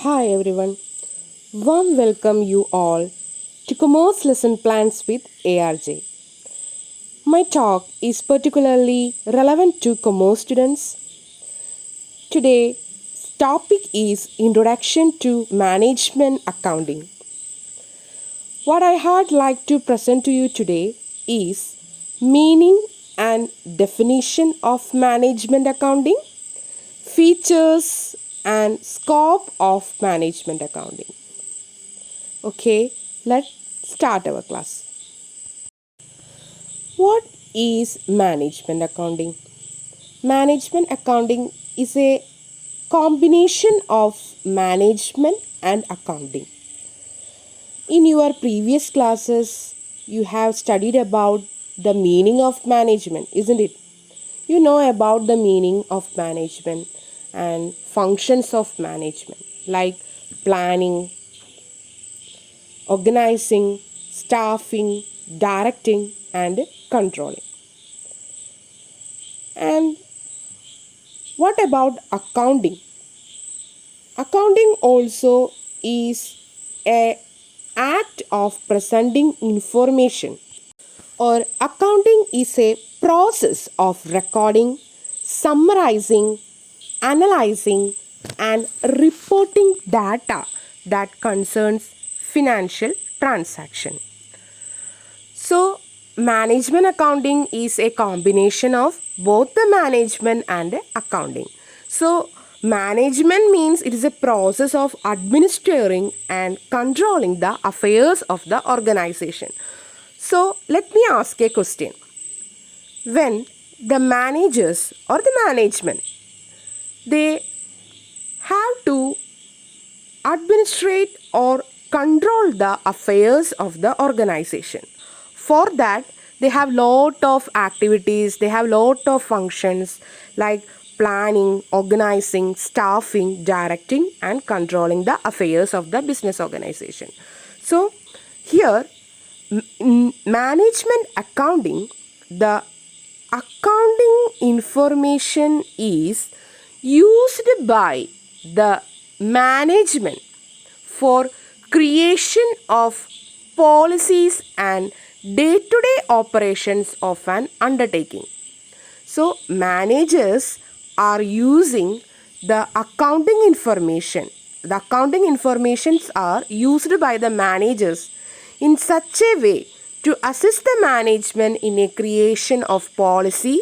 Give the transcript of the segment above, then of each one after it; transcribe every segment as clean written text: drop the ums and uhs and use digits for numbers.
Hi everyone, warm welcome you all to Commerce Lesson Plans with ARJ. My talk is particularly relevant to commerce students. Today's topic is Introduction to Management Accounting. What I had like to present to you today is meaning and definition of management accounting, features and scope of management accounting. Okay, let's start our class. What is management accounting? Management accounting is a combination of management and accounting. In your previous classes, you have studied about the meaning of management, isn't it? You know about the meaning of management and functions of management like planning, organizing, staffing, directing, and controlling. And what about accounting? Accounting also is a act of presenting information, or accounting is a process of recording, summarizing, analyzing and reporting data that concerns financial transaction. So, management accounting is a combination of both the management and the accounting. So, management means it is a process of administering and controlling the affairs of the organization. So, let me ask a question. When the managers or the management, they have to administrate or control the affairs of the organization. For that, they have lot of activities, they have lot of functions like planning, organizing, staffing, directing and controlling the affairs of the business organization. So here in management accounting, the accounting information is used by the management for creation of policies and day-to-day operations of an undertaking. So, managers are using the accounting information. The accounting informations are used by the managers in such a way to assist the management in a creation of policy,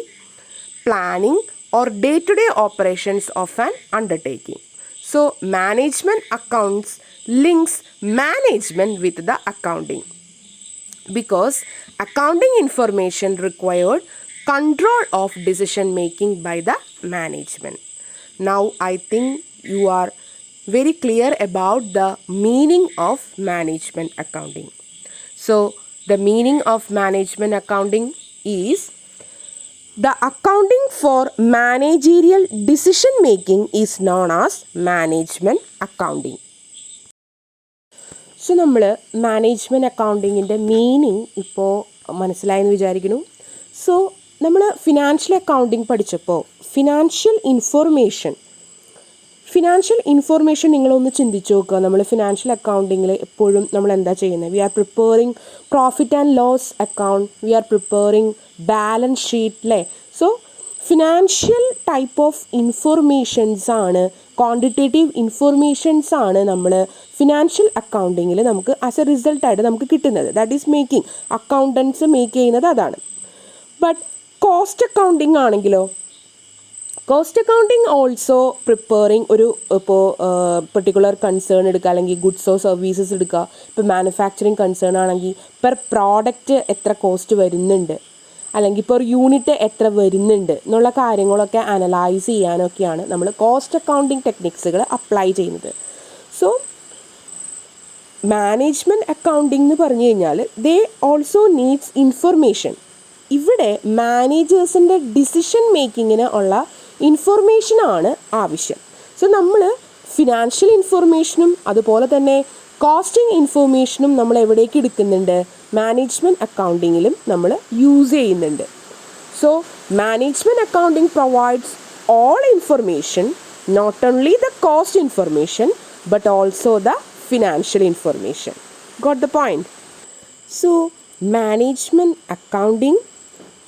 planning or day-to-day operations of an undertaking. So, management accounts links management with the accounting because accounting information required control of decision making by the management. Now, I think you are very clear about the meaning of management accounting. So, the meaning of management accounting is the accounting for managerial decision making is known as management accounting. So നമ്മൾ management അക്കൗണ്ടിങ്ങിൻ്റെ meaning ഇപ്പോൾ മനസ്സിലായെന്ന് വിചാരിക്കുന്നു. So നമ്മൾ financial accounting പഠിച്ചപ്പോൾ financial information നിങ്ങളൊന്ന് ചിന്തിച്ച് നോക്കുക. നമ്മൾ ഫിനാൻഷ്യൽ അക്കൗണ്ടിങ്ങിൽ എപ്പോഴും നമ്മൾ എന്താ ചെയ്യുന്നത്? We are preparing profit and loss account, we are preparing balance sheet അല്ലേ. So financial type of informations ആണ്, ക്വാണ്ടിറ്റേറ്റീവ് ഇൻഫോർമേഷൻസ് ആണ് നമ്മൾ ഫിനാൻഷ്യൽ അക്കൗണ്ടിങ്ങിൽ നമുക്ക് ആസ് എ റിസൾട്ടായിട്ട് നമുക്ക് കിട്ടുന്നത്. That is making, accountants make ചെയ്യുന്നത് അതാണ്. ബട്ട് കോസ്റ്റ് അക്കൗണ്ടിങ് ആണെങ്കിലോ, കോസ്റ്റ് അക്കൗണ്ടിങ് ഓൾസോ പ്രിപ്പയറിങ് ഒരു ഇപ്പോൾ പെർട്ടിക്കുലർ കൺസേൺ എടുക്കുക, അല്ലെങ്കിൽ ഗുഡ്സോ സർവീസസ് എടുക്കുക. ഇപ്പോൾ മാനുഫാക്ചറിങ് കൺസേൺ ആണെങ്കിൽ പെർ പ്രോഡക്റ്റ് എത്ര കോസ്റ്റ് വരുന്നുണ്ട്, അല്ലെങ്കിൽ പെർ യൂണിറ്റ് എത്ര വരുന്നുണ്ട് എന്നുള്ള കാര്യങ്ങളൊക്കെ അനലൈസ് ചെയ്യാനൊക്കെയാണ് നമ്മൾ കോസ്റ്റ് അക്കൗണ്ടിങ് ടെക്നിക്സുകൾ അപ്ലൈ ചെയ്യുന്നത്. സോ മാനേജ്മെൻറ്റ് അക്കൗണ്ടിങ് എന്ന് പറഞ്ഞു കഴിഞ്ഞാൽ ദേ ഓൾസോ നീഡ്സ് ഇൻഫർമേഷൻ. ഇവിടെ മാനേജേഴ്സിൻ്റെ ഡിസിഷൻ മേക്കിങ്ങിന് ഉള്ള ഇൻഫർമേഷനാണ് ആവശ്യം. സോ നമ്മൾ ഫിനാൻഷ്യൽ ഇൻഫർമേഷനും അതുപോലെ തന്നെ കോസ്റ്റിംഗ് ഇൻഫർമേഷനും നമ്മൾ എവിടേക്ക് എടുക്കുന്നുണ്ട്? മാനേജ്മെൻറ്റ് അക്കൗണ്ടിങ്ങിലും നമ്മൾ യൂസ് ചെയ്യുന്നുണ്ട്. So management accounting provides all information not only the cost information but also the financial information. Got the point? So, management accounting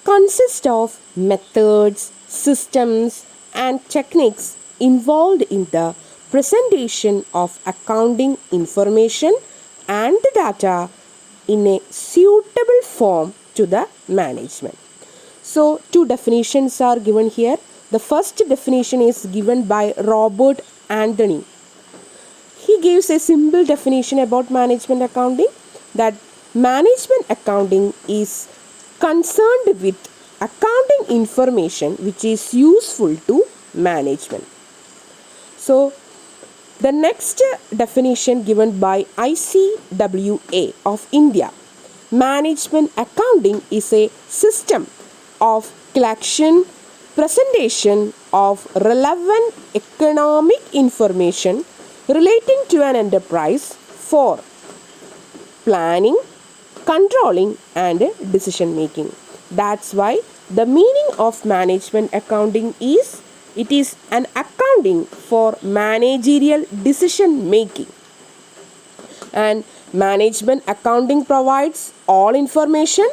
consists of methods, systems, and techniques involved in the presentation of accounting information and the data in a suitable form to the management. So, two definitions are given here. The first definition is given by Robert Anthony. He gives a simple definition about management accounting, that management accounting is concerned with accounting information which is useful to management. So, the next definition given by ICWA of India: management accounting is a system of collection, presentation of relevant economic information relating to an enterprise for planning, controlling, and decision making. That's why the meaning of management accounting is it is an accounting for managerial decision making. And management accounting provides all information,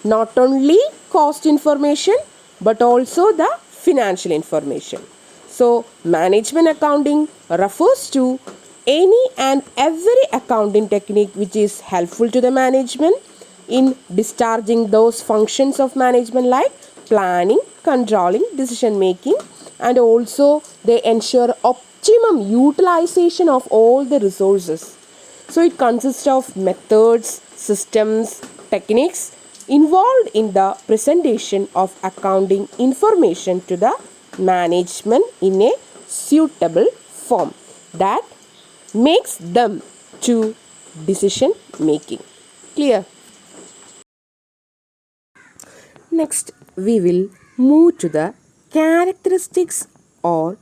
not only cost information but also the financial information. So, management accounting refers to any and every accounting technique which is helpful to the management in discharging those functions of management like planning, controlling, decision making, and also they ensure optimum utilization of all the resources. So it consists of methods, systems, techniques involved in the presentation of accounting information to the management in a suitable form that makes them to decision making. Clear? Next, we will move to the characteristics or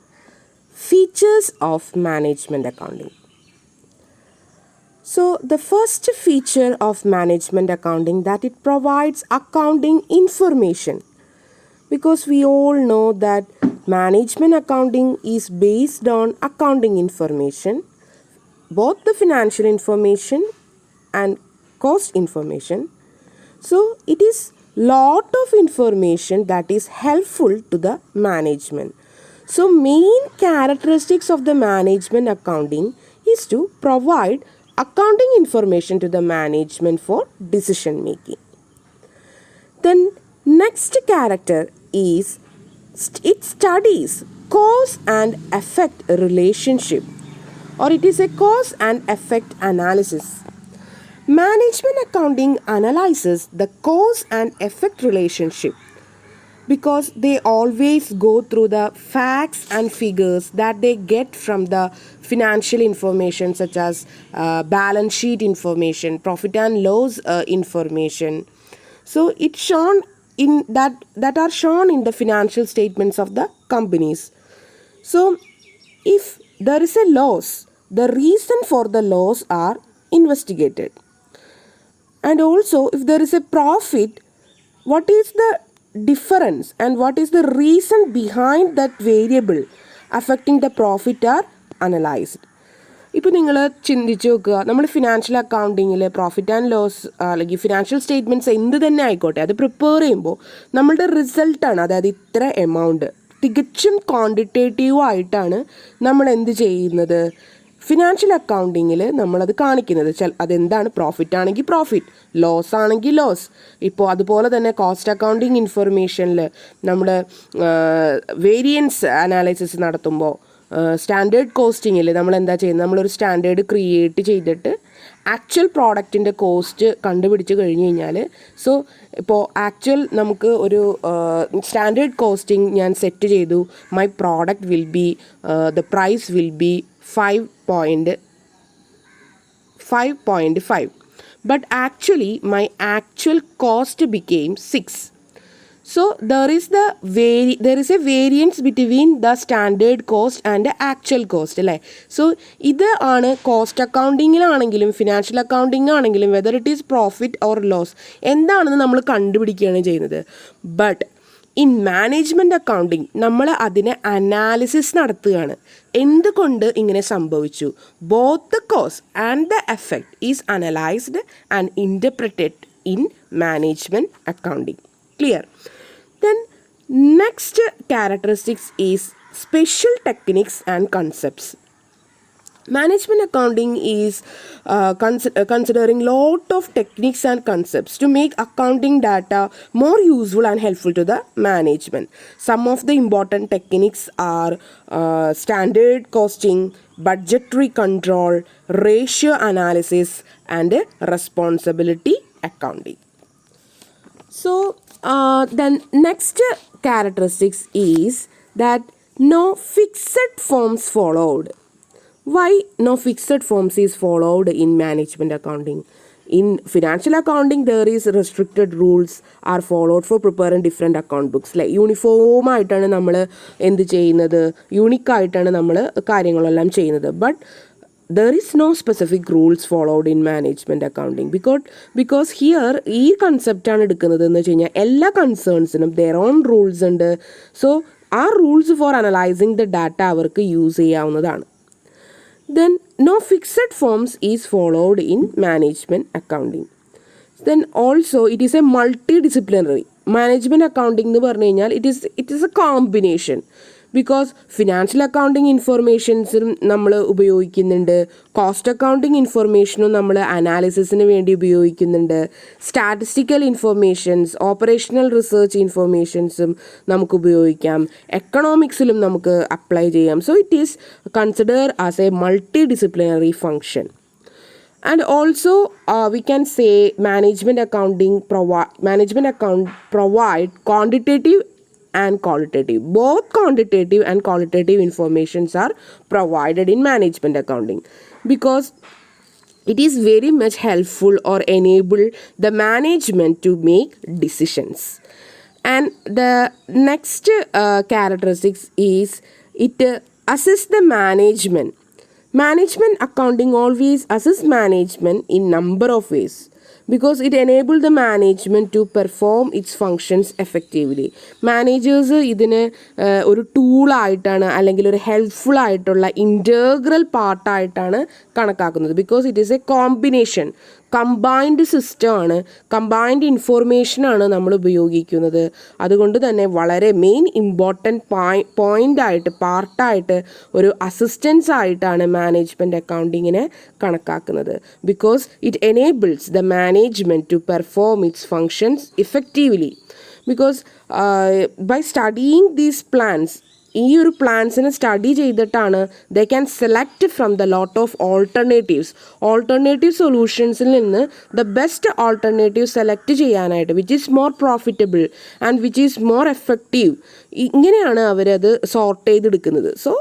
features of management accounting. So, the first feature of management accounting that it provides accounting information, because we all know that management accounting is based on accounting information, both the financial information and cost information. So it is lot of information that is helpful to the management. So main characteristics of the management accounting is to provide accounting information to the management for decision making. Then next character is it studies cause and effect relationship, or it is a cause and effect analysis. Management accounting analyzes the cause and effect relationship because they always go through the facts and figures that they get from the financial information such as balance sheet information, profit and loss information. So it's shown in that are shown in the financial statements of the companies. So if there is a loss, the reason for the loss are investigated. And also if there is a profit, what is the difference and what is the reason behind that variable affecting the profit are analyzed. ഇപ്പോൾ നിങ്ങൾ ചിന്തിച്ച് നോക്കുക, നമ്മൾ financial അക്കൗണ്ടിങ്ങിൽ profit and loss അല്ലെങ്കിൽ financial statements എന്ത് തന്നെ ആയിക്കോട്ടെ അത് പ്രിപ്പയർ ചെയ്യുമ്പോൾ നമ്മളുടെ റിസൾട്ടാണ്, അതായത് ഇത്ര എമൗണ്ട് തികച്ചും ക്വാണ്ടിറ്റേറ്റീവ് ആയിട്ടാണ് നമ്മൾ എന്ത് ചെയ്യുന്നത്, ഫിനാൻഷ്യൽ അക്കൗണ്ടിങ്ങിൽ നമ്മളത് കാണിക്കുന്നത്. അതെന്താണ്, പ്രോഫിറ്റ് ആണെങ്കിൽ പ്രോഫിറ്റ്, ലോസ് ആണെങ്കിൽ ലോസ്. ഇപ്പോൾ അതുപോലെ തന്നെ കോസ്റ്റ് അക്കൗണ്ടിങ് ഇൻഫർമേഷനിൽ നമ്മൾ വേരിയൻസ് അനാലിസിസ് നടത്തുമ്പോൾ സ്റ്റാൻഡേർഡ് കോസ്റ്റിങ്ങിൽ നമ്മൾ എന്താ ചെയ്യുന്നത്, നമ്മളൊരു സ്റ്റാൻഡേർഡ് ക്രിയേറ്റ് ചെയ്തിട്ട് ആക്ച്വൽ പ്രോഡക്റ്റിൻ്റെ കോസ്റ്റ് കണ്ടുപിടിച്ച് കഴിഞ്ഞ് കഴിഞ്ഞാൽ, സോ ഇപ്പോൾ ആക്ച്വൽ നമുക്ക് ഒരു സ്റ്റാൻഡേർഡ് കോസ്റ്റിംഗ് ഞാൻ സെറ്റ് ചെയ്തു, my product will be the price will be 5.5, but actually my actual cost became 6. So there is a variance between the standard cost and the actual cost അല്ലേ. So ഇത് ആണ് cost അക്കൗണ്ടിങ്ങിലാണെങ്കിലും financial accounting ആണെങ്കിലും whether it is profit or loss എന്താണെന്ന് നമ്മൾ കണ്ടുപിടിക്കുകയാണ് ചെയ്യുന്നത്. But in management accounting നമ്മൾ അതിനെ അനാലിസിസ് നടത്തുകയാണ്. എന്തുകൊണ്ട് ഇങ്ങനെ സംഭവിച്ചു? Both the cause and the effect is analysed and interpreted in management accounting. Clear? Then next characteristics is special techniques and concepts. Management accounting is considering lot of techniques and concepts to make accounting data more useful and helpful to the management. Some of the important techniques are standard costing, budgetary control, ratio analysis, and responsibility accounting. So then next characteristics is that no fixed forms followed. Why no fixed forms is followed in management accounting? In financial accounting, there is restricted rules are followed for preparing different account books. Like uniform ആയിട്ടാണ് നമ്മൾ എന്ത് ചെയ്യുന്നത്, unique ആയിട്ടാണ് നമ്മൾ കാര്യങ്ങളെല്ലാം ചെയ്യുന്നത്. But there is no specific rules followed in management accounting because here ഈ കൺസെപ്റ്റാണ് എടുക്കുന്നത് എന്ന് വെച്ച് കഴിഞ്ഞാൽ എല്ലാ കൺസേൺസിനും their own rules ഉണ്ട്. സോ ആ rules for analysing the data അവർക്ക് യൂസ് ചെയ്യാവുന്നതാണ്. Then no fixed forms is followed in management accounting. Then also it is a multi disciplinary. Management accounting എന്ന് പറഞ്ഞു കഴിഞ്ഞാൽ it is a combination. Because financial accounting ഇൻഫർമേഷൻസും നമ്മൾ ഉപയോഗിക്കുന്നുണ്ട്, cost accounting ഇൻഫർമേഷനും നമ്മൾ അനാലിസിസിന് വേണ്ടി ഉപയോഗിക്കുന്നുണ്ട്, സ്റ്റാറ്റിസ്റ്റിക്കൽ ഇൻഫർമേഷൻസ്, ഓപ്പറേഷണൽ റിസർച്ച് ഇൻഫർമേഷൻസും നമുക്ക് ഉപയോഗിക്കാം, എക്കണോമിക്സിലും നമുക്ക് അപ്ലൈ ചെയ്യാം. So it is consider as A multi disciplinary function. And also we can say management account provide quantitative and qualitative. Both quantitative and qualitative informations are provided in management accounting because it is very much helpful or enable the management to make decisions. And the next characteristics is it assists the management. Management accounting always assists management in number of ways because it enables the management to perform its functions effectively. Managers ഇതിന് ഒരു ടൂളായിട്ടാണ് അല്ലെങ്കിൽ ഒരു helpful ആയിട്ടുള്ള integral പാർട്ടായിട്ടാണ് കണക്കാക്കുന്നത്. Because it is a combination, combined സിസ്റ്റമാണ്, combined ഇൻഫോർമേഷനാണ് നമ്മൾ ഉപയോഗിക്കുന്നത്. അതുകൊണ്ട് തന്നെ വളരെ മെയിൻ ഇമ്പോർട്ടൻറ്റ് പോയിൻ്റായിട്ട് പാർട്ടായിട്ട് ഒരു അസിസ്റ്റൻസ് ആയിട്ടാണ് മാനേജ്മെൻറ്റ് അക്കൗണ്ടിങ്ങിനെ കണക്കാക്കുന്നത്. Because it enables the management to perform its functions effectively. Because by studying these plans, ഈ ഒരു പ്ലാൻസിനെ സ്റ്റഡി ചെയ്തിട്ടാണ് they can select from the lot of alternative സൊല്യൂഷൻസിൽ നിന്ന് ദ ബെസ്റ്റ് ഓൾട്ടർനേറ്റീവ് സെലക്ട് ചെയ്യാനായിട്ട് which is more profitable and which is more effective. ഇങ്ങനെയാണ് അവരത് sort ചെയ്തെടുക്കുന്നത്. So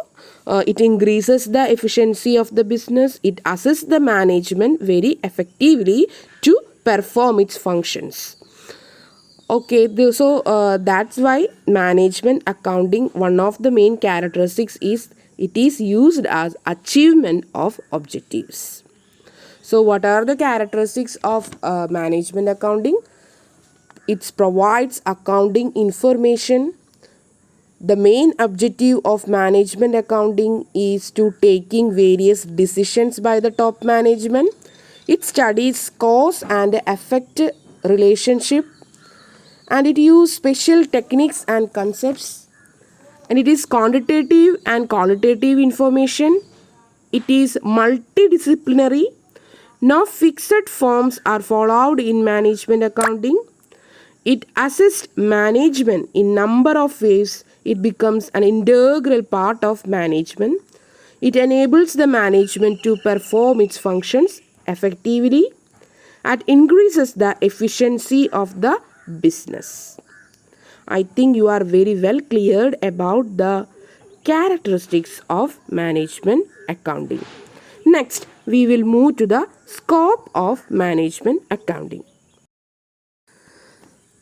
it increases the efficiency of the business. It assists the management very effectively to perform its functions. Okay, so that's why management accounting, one of the main characteristics is it is used as achievement of objectives. So what are the characteristics of management accounting? It provides accounting information. The main objective of management accounting is to taking various decisions by the top management. It studies cause and effect relationship, and it uses special techniques and concepts, and it is quantitative and qualitative information. It is multidisciplinary. No fixed forms are followed in management accounting. It assists management in number of ways. It becomes an integral part of management. It enables the management to perform its functions effectively and increases the efficiency of the business. I think you are very well cleared about the characteristics of management accounting. Next, we will move to the scope of management accounting.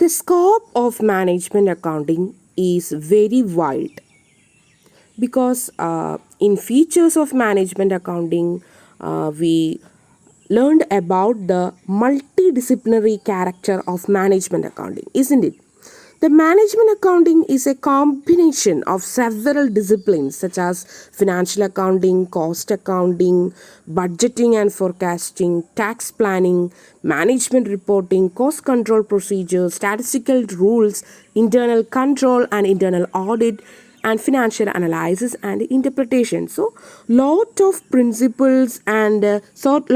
The scope of management accounting is very wide because in features of management accounting we learned about the multidisciplinary character of management accounting, isn't it? The management accounting is a combination of several disciplines such as financial accounting, cost accounting, budgeting and forecasting, tax planning, management reporting, cost control procedures, statistical rules, internal control and internal audit, and financial analysis and interpretation. So lot of principles and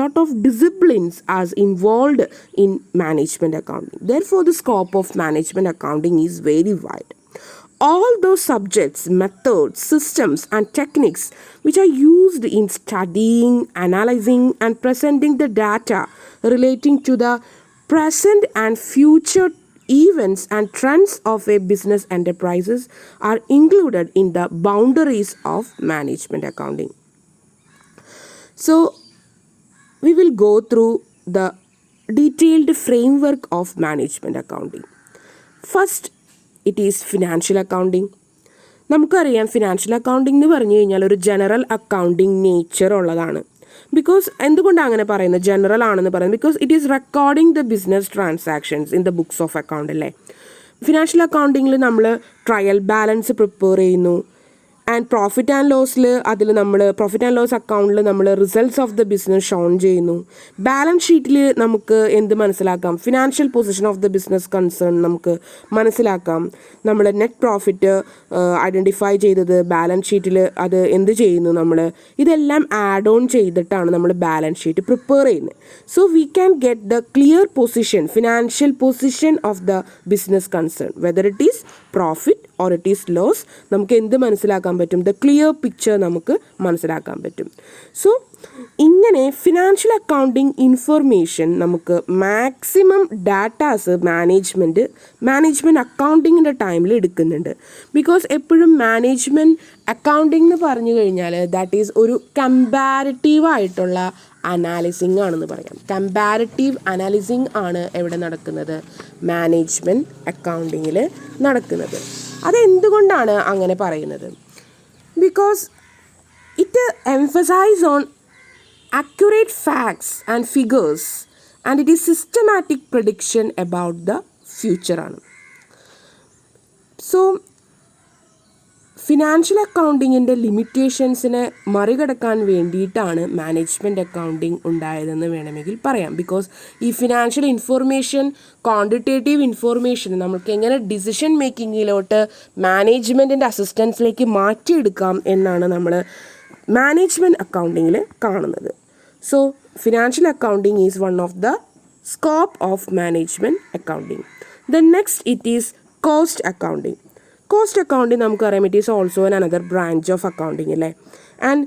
lot of disciplines are involved in management accounting. Therefore the scope of management accounting is very wide. All those subjects, methods, systems and techniques which are used in studying, analyzing and presenting the data relating to the present and future events and trends of a business enterprises are included in the boundaries of management accounting. So we will go through the detailed framework of management accounting. First, it is financial accounting. നമുക്കറിയാം financial accounting എന്ന് പറഞ്ഞു കഴിഞ്ഞാൽ ഒരു general accounting nature ഉള്ളതാണ്. Because എന്തുകൊണ്ടാണ് അങ്ങനെ പറയുന്നത് general ആണെന്ന് പറയുന്നത്? Because it is recording the business transactions in the books of account അല്ലേ. ഫിനാൻഷ്യൽ അക്കൗണ്ടിങ്ങിൽ നമ്മൾ ട്രയൽ ബാലൻസ് പ്രിപ്പയർ ചെയ്യുന്നു. ആൻഡ് പ്രോഫിറ്റ് ആൻഡ് ലോസിൽ പ്രോഫിറ്റ് ആൻഡ് ലോസ് അക്കൗണ്ടിൽ നമ്മൾ results of the business shown ചെയ്യുന്നു. ബാലൻസ് ഷീറ്റിൽ നമുക്ക് എന്ത് മനസ്സിലാക്കാം? Financial position of the business concern നമുക്ക് മനസ്സിലാക്കാം. നമ്മൾ നെറ്റ് പ്രോഫിറ്റ് ഐഡൻറ്റിഫൈ ചെയ്തത് ബാലൻസ് ഷീറ്റിൽ അത് എന്ത് ചെയ്യുന്നു നമ്മൾ ഇതെല്ലാം ആഡ് ഓൺ ചെയ്തിട്ടാണ് നമ്മൾ ബാലൻസ് ഷീറ്റ് പ്രിപ്പയർ ചെയ്യുന്നത്. So we can get the clear position, financial position of the business concern, whether it is profit or it is loss. നമുക്ക് എന്ത് മനസ്സിലാക്കാൻ പറ്റും? ദ ക്ലിയർ പിക്ചർ നമുക്ക് മനസ്സിലാക്കാൻ പറ്റും. സോ ഇങ്ങനെ ഫിനാൻഷ്യൽ അക്കൗണ്ടിങ് ഇൻഫർമേഷൻ നമുക്ക് മാക്സിമം ഡാറ്റാസ് മാനേജ്മെൻറ്റ് അക്കൗണ്ടിങ്ങിൻ്റെ ടൈമിൽ എടുക്കുന്നുണ്ട്. ബിക്കോസ് എപ്പോഴും മാനേജ്മെൻറ്റ് അക്കൗണ്ടിങ് എന്ന് പറഞ്ഞു കഴിഞ്ഞാൽ ദാറ്റ് ഈസ് ഒരു കമ്പാരിറ്റീവ് ആയിട്ടുള്ള അനാലിസിങ് ആണെന്ന് പറയാം. കമ്പാരിറ്റീവ് അനാലിസിങ് ആണ് എവിടെ നടക്കുന്നത്? മാനേജ്മെൻറ്റ് അക്കൗണ്ടിങ്ങിൽ നടക്കുന്നത്. അതെന്തുകൊണ്ടാണ് അങ്ങനെ പറയുന്നത്? Because it emphasise on accurate facts and figures and it is systematic prediction about the future ആണ്. സോ ഫിനാൻഷ്യൽ അക്കൗണ്ടിങ്ങിൻ്റെ ലിമിറ്റേഷൻസിനെ മറികടക്കാൻ വേണ്ടിയിട്ടാണ് മാനേജ്മെൻറ്റ് അക്കൗണ്ടിങ് ഉണ്ടായതെന്ന് വേണമെങ്കിൽ പറയാം. ബിക്കോസ് ഈ ഫിനാൻഷ്യൽ ഇൻഫോർമേഷൻ, ക്വാണ്ടിറ്റേറ്റീവ് ഇൻഫോർമേഷൻ നമുക്ക് എങ്ങനെ ഡിസിഷൻ മേക്കിങ്ങിലോട്ട് മാനേജ്മെൻറ്റിൻ്റെ അസിസ്റ്റൻസിലേക്ക് മാറ്റിയെടുക്കാം എന്നാണ് നമ്മൾ മാനേജ്മെൻറ്റ് അക്കൗണ്ടിങ്ങിൽ കാണുന്നത്. So financial accounting is one of the scope of management accounting. Then next it is cost accounting. Cost accounting നമുക്കറിയാം it is also another branch of accounting അല്ലേ. And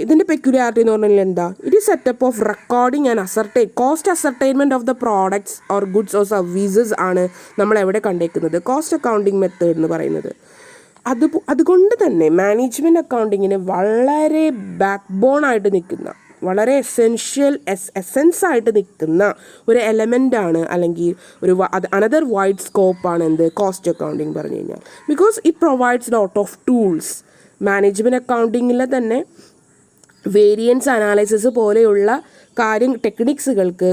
ഇതിൻ്റെ പെക്യുലാരിറ്റി എന്ന് പറഞ്ഞാൽ എന്താ? It is setup of recording and cost ascertainment of the products or goods or services ആണ് നമ്മൾ എവിടെ കണ്ടേക്കുന്നത്? Cost accounting method എന്ന് പറയുന്നത്. അതുകൊണ്ട് തന്നെ മാനേജ്മെൻറ്റ് അക്കൗണ്ടിങ്ങിന് വളരെ ബാക്ക് ബോൺ ആയിട്ട് നിൽക്കുന്ന, വളരെ എസെൻസ് ആയിട്ട് നിൽക്കുന്ന ഒരു എലമെൻ്റാണ്, അല്ലെങ്കിൽ ഒരു അനദർ വൈഡ് സ്കോപ്പാണ് എന്ത്? കോസ്റ്റ് അക്കൗണ്ടിങ് പറഞ്ഞു കഴിഞ്ഞാൽ. Because it provides lot of tools. Management അക്കൗണ്ടിങ്ങിൽ തന്നെ വേരിയൻസ് അനാലിസിസ് പോലെയുള്ള ടെക്നിക്സുകൾക്ക്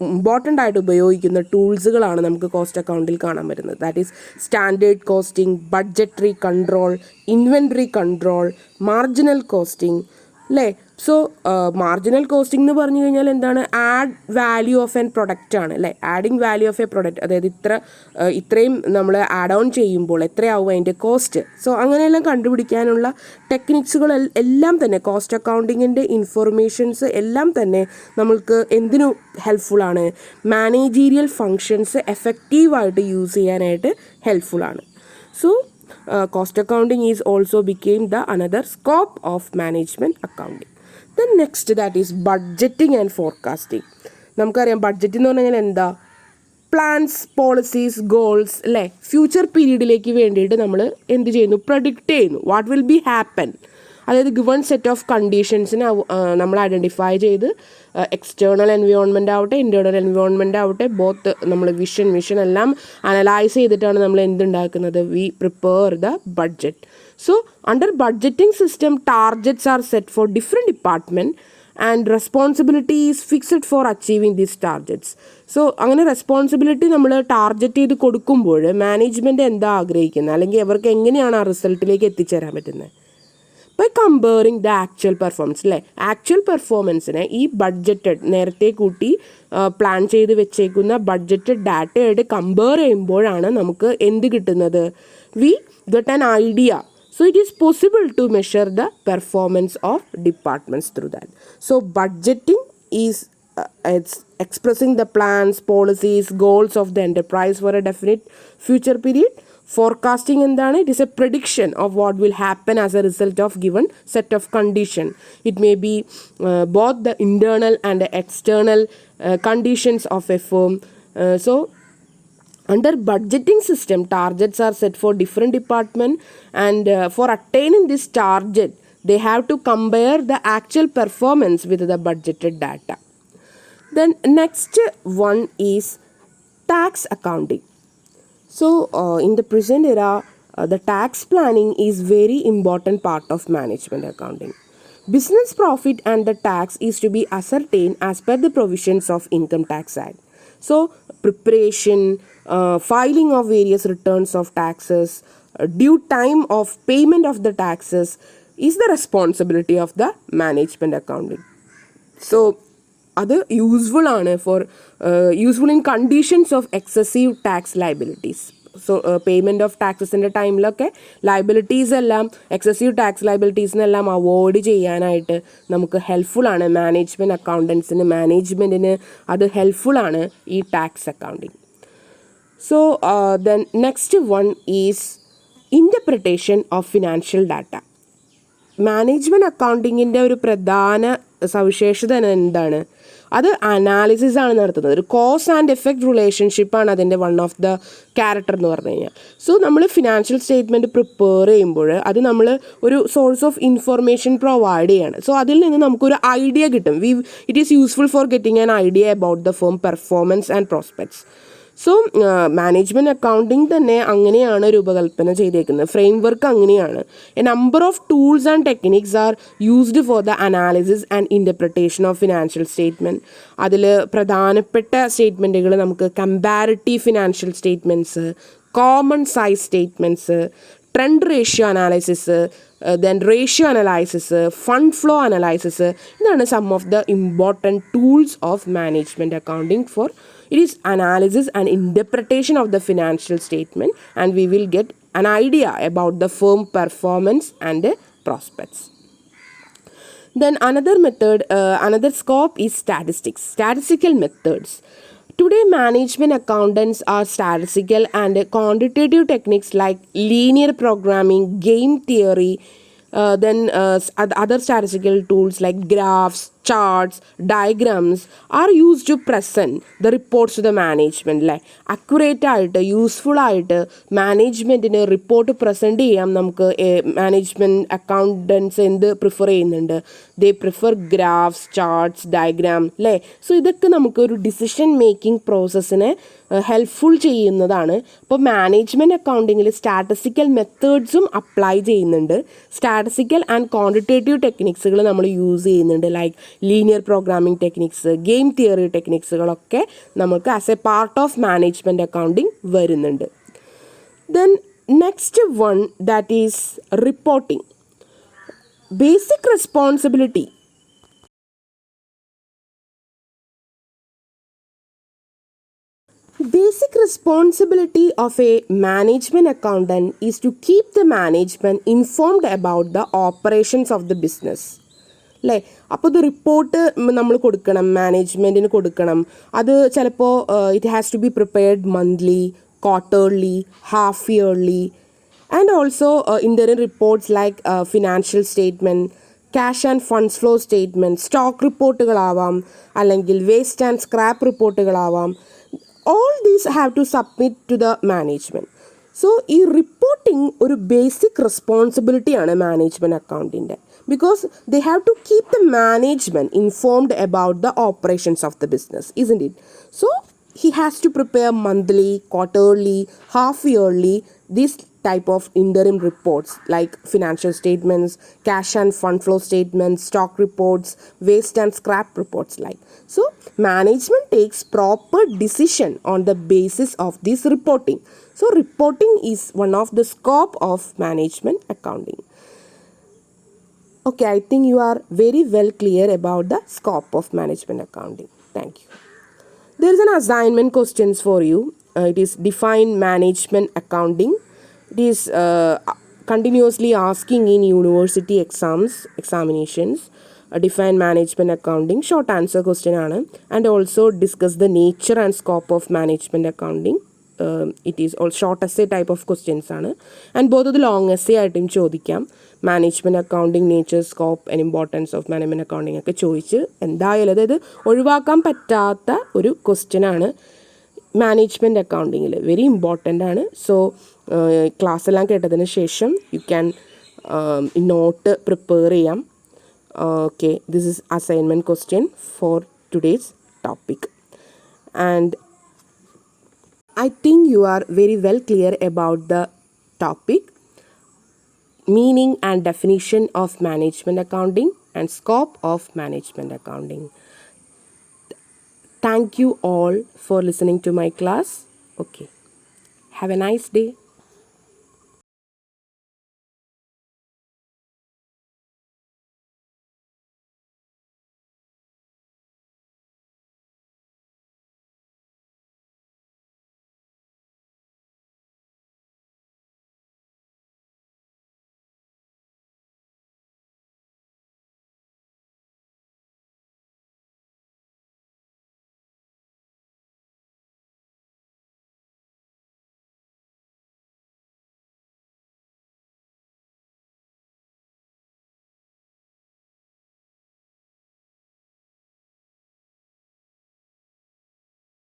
ഇമ്പോർട്ടൻ്റ് ആയിട്ട് ഉപയോഗിക്കുന്ന ടൂൾസുകളാണ് നമുക്ക് കോസ്റ്റ് അക്കൗണ്ടിൽ കാണാൻ പറ്റുന്നത്. That is standard costing, budgetary control, inventory control, marginal costing അല്ലേ. സോ മാർജിനൽ കോസ്റ്റിംഗ് എന്ന് പറഞ്ഞു കഴിഞ്ഞാൽ എന്താണ്? Add value of N product ആണ് അല്ലേ. Adding value of A product, അതായത് ഇത്രയും നമ്മൾ ആഡ് ഓൺ ചെയ്യുമ്പോൾ എത്രയാവും അതിൻ്റെ കോസ്റ്റ്. സോ അങ്ങനെയെല്ലാം കണ്ടുപിടിക്കാനുള്ള ടെക്നിക്സുകൾ എല്ലാം തന്നെ കോസ്റ്റ് അക്കൗണ്ടിങ്ങിൻ്റെ ഇൻഫർമേഷൻസ് എല്ലാം തന്നെ നമ്മൾക്ക് എന്തിനു ഹെൽപ്ഫുള്ളാണ്? മാനേജീരിയൽ ഫങ്ഷൻസ് എഫക്റ്റീവായിട്ട് യൂസ് ചെയ്യാനായിട്ട് ഹെൽപ്ഫുള്ളാണ്. So cost accounting is also became the another scope of management accounting. Then next that is budgeting and forecasting. നമുക്കറിയാം ബഡ്ജറ്റ് എന്ന് പറഞ്ഞാൽ എന്താ? പ്ലാൻസ്, പോളിസീസ്, ഗോൾസ് അല്ലേ. ഫ്യൂച്ചർ പീരീഡിലേക്ക് വേണ്ടിയിട്ട് നമ്മൾ എന്ത് ചെയ്യുന്നു? പ്രഡിക്റ്റ് ചെയ്യുന്നു വാട്ട് വിൽ ബി ഹാപ്പൻ. അതായത് ഗിവൺ സെറ്റ് ഓഫ് കണ്ടീഷൻസിനെ നമ്മൾ ഐഡൻറ്റിഫൈ ചെയ്ത് എക്സ്റ്റേണൽ എൻവയോൺമെൻ്റ് ആവട്ടെ ഇൻറ്റേർണൽ എൻവയോൺമെൻ്റ് ആവട്ടെ ബോത്ത് നമ്മൾ വിഷൻ എല്ലാം അനലൈസ് ചെയ്തിട്ടാണ് നമ്മൾ എന്തുണ്ടാക്കുന്നത്? We prepare the budget. So under budgeting system targets are set for different department and responsibility is fixed for achieving these targets. So അങ്ങനെ responsibility നമ്മൾ target ചെയ്ത് കൊടുക്കുമ്പോൾ മാനേജ്മെൻറ്റ് എന്താ ആഗ്രഹിക്കുന്നത്, അല്ലെങ്കിൽ അവർക്ക് എങ്ങനെയാണ് ആ റിസൾട്ടിലേക്ക് എത്തിച്ചേരാൻ പറ്റുന്നത്? By comparing the actual performance, അല്ലേ? ആക്ച്വൽ പെർഫോമൻസിനെ ഈ ബഡ്ജറ്റഡ് നേരത്തെ കൂട്ടി പ്ലാൻ ചെയ്ത് വെച്ചേക്കുന്ന ബഡ്ജറ്റഡ് ഡാറ്റയായിട്ട് കമ്പയർ ചെയ്യുമ്പോഴാണ് നമുക്ക് എന്ത് കിട്ടുന്നത്? We get an idea. So it is possible to measure the performance of departments through that. So budgeting is it's expressing the plans, policies, goals of the enterprise for a definite future period. Forecasting endana, it is a prediction of what will happen as a result of given set of condition. It may be both the internal and the external conditions of a firm. Under budgeting system, targets are set for different departments, and for attaining this target, they have to compare the actual performance with the budgeted data. Then next one is tax accounting. So in the present era, the tax planning is very important part of management accounting. Business profit and the tax is to be ascertained as per the provisions of Income Tax Act. So preparation, filing of various returns of taxes, due time of payment of the taxes is the responsibility of the management accounting. So അത് useful ആണ് useful in conditions of excessive tax liabilities. So payment of ടാക്സസിൻ്റെ ടൈമിലൊക്കെ liabilities എല്ലാം, excessive tax ലയബിലിറ്റീസിനെല്ലാം avoid ചെയ്യാനായിട്ട് നമുക്ക് ഹെൽപ്ഫുള്ളാണ്. Management അക്കൗണ്ടൻസിന്, മാനേജ്മെൻറ്റിന് അത് ഹെൽപ്ഫുള്ളാണ് ഈ tax accounting. So then next one is interpretation of financial data. Management അക്കൗണ്ടിങ്ങിൻ്റെ ഒരു പ്രധാന സവിശേഷത എന്താണ്? അത് അനാലിസിസ് ആണ് നടത്തുന്നത്. ഒരു കോസ് ആൻഡ് എഫക്റ്റ് റിലേഷൻഷിപ്പാണ് അതിൻ്റെ വൺ ഓഫ് ദ ക്യാരക്ടർ എന്ന് പറഞ്ഞു കഴിഞ്ഞാൽ. സോ നമ്മൾ ഫിനാൻഷ്യൽ സ്റ്റേറ്റ്മെൻറ്റ് പ്രിപ്പയർ ചെയ്യുമ്പോൾ അത് നമ്മൾ ഒരു സോഴ്സ് ഓഫ് ഇൻഫർമേഷൻ പ്രൊവൈഡ് ചെയ്യാണ്. സോ അതിൽ നിന്ന് നമുക്കൊരു ഐഡിയ കിട്ടും. It is useful for getting an idea about the firm performance and prospects. So management accounting തന്നെ അങ്ങനെയാണ് രൂപകൽപ്പന ചെയ്തേക്കുന്നത്. ഫ്രെയിം വർക്ക് അങ്ങനെയാണ്. A number of tools and techniques are used for the analysis and interpretation of financial statement. അതിൽ പ്രധാനപ്പെട്ട സ്റ്റേറ്റ്മെൻറ്റുകൾ നമുക്ക് comparative financial statements, common size statements, trend ratio analysis, then ratio analysis, fund flow analysis. ഇതാണ് some of the important tools of management accounting for it is analysis and interpretation of the financial statement, and we will get an idea about the firm performance and the prospects. Then another method, another scope is statistics, statistical methods. Today management accountants are statistical and quantitative techniques like linear programming, game theory, then other statistical tools like graphs, charts, diagrams are used to present the reports to the management. like accurate ആയിട്ട് useful ആയിട്ട് മാനേജ്മെൻറ്റിന് report present ചെയ്യാം. നമുക്ക് management accountants എന്ത് prefer ചെയ്യുന്നുണ്ട്? They prefer graphs, charts, diagram, അല്ലേ? So ഇതൊക്കെ നമുക്കൊരു decision making പ്രോസസ്സിനെ ഹെൽപ്ഫുൾ ചെയ്യുന്നതാണ്. അപ്പോൾ മാനേജ്മെൻറ്റ് അക്കൗണ്ടിങ്ങിൽ സ്റ്റാറ്റിസ്റ്റിക്കൽ മെത്തേഡ്സും അപ്ലൈ ചെയ്യുന്നുണ്ട്. സ്റ്റാറ്റിസ്റ്റിക്കൽ ആൻഡ് ക്വാണ്ടിറ്റേറ്റീവ് ടെക്നിക്സുകൾ നമ്മൾ യൂസ് ചെയ്യുന്നുണ്ട്. Like linear programming techniques, game theory ടെക്നിക്സുകളൊക്കെ നമുക്ക് as a part of management accounting വരുന്നുണ്ട്. Then next one that is reporting. Basic responsibility. Basic responsibility of a management accountant is to keep the management informed about the operations of the business. അല്ലേ? അപ്പോൾ ഇത് report നമ്മൾ കൊടുക്കണം, മാനേജ്മെൻറ്റിന് കൊടുക്കണം. അത് ചിലപ്പോൾ it has to be prepared monthly, quarterly, half yearly, and also internal reports like financial statement, cash and funds flow statement, stock റിപ്പോർട്ടുകളാവാം, അല്ലെങ്കിൽ വേസ്റ്റ് ആൻഡ് സ്ക്രാപ്പ് റിപ്പോർട്ടുകളാവാം. all these have to submit to the management. So ഈ reporting ഒരു basic റെസ്പോൺസിബിലിറ്റിയാണ് management അക്കൗണ്ടിൻ്റെ. because they have to keep the management informed about the operations of the business, isn't it? So he has to prepare monthly, quarterly, half yearly these type of interim reports like financial statements, cash and fund flow statements, stock reports, waste and scrap reports like. So management takes proper decision on the basis of this reporting. So reporting is one of the scope of management accounting. Okay, I think you are very well clear about the scope of management accounting. Thank you. There is an assignment questions for you. It is define management accounting. It is continuously asking in university examinations. Define management accounting. Short answer question ആണ്. And also discuss the nature and scope of management accounting. It is all short essay type of questions ആണ്. And both of the long essay ആയിട്ടും ചോദിക്കാം. Management accounting nature scope and importance of management accounting ഒക്കെ ചോദിച്ച് എന്തായാലും അതായത് ഒഴിവാക്കാൻ പറ്റാത്ത ഒരു ക്വസ്റ്റ്യൻ ആണ് മാനേജ്മെൻറ്റ് അക്കൗണ്ടിങ്ങിൽ. വെരി ഇമ്പോർട്ടൻ്റ് ആണ്. സോ ക്ലാസ് എല്ലാം കേട്ടതിന് ശേഷം യു ക്യാൻ നോട്ട് പ്രിപ്പയർ ചെയ്യാം. Okay, this is assignment question for today's topic. And I think you are very well clear about the topic, meaning and definition of management accounting and scope of management accounting. Thank you all for listening to my class. Okay. Have a nice day.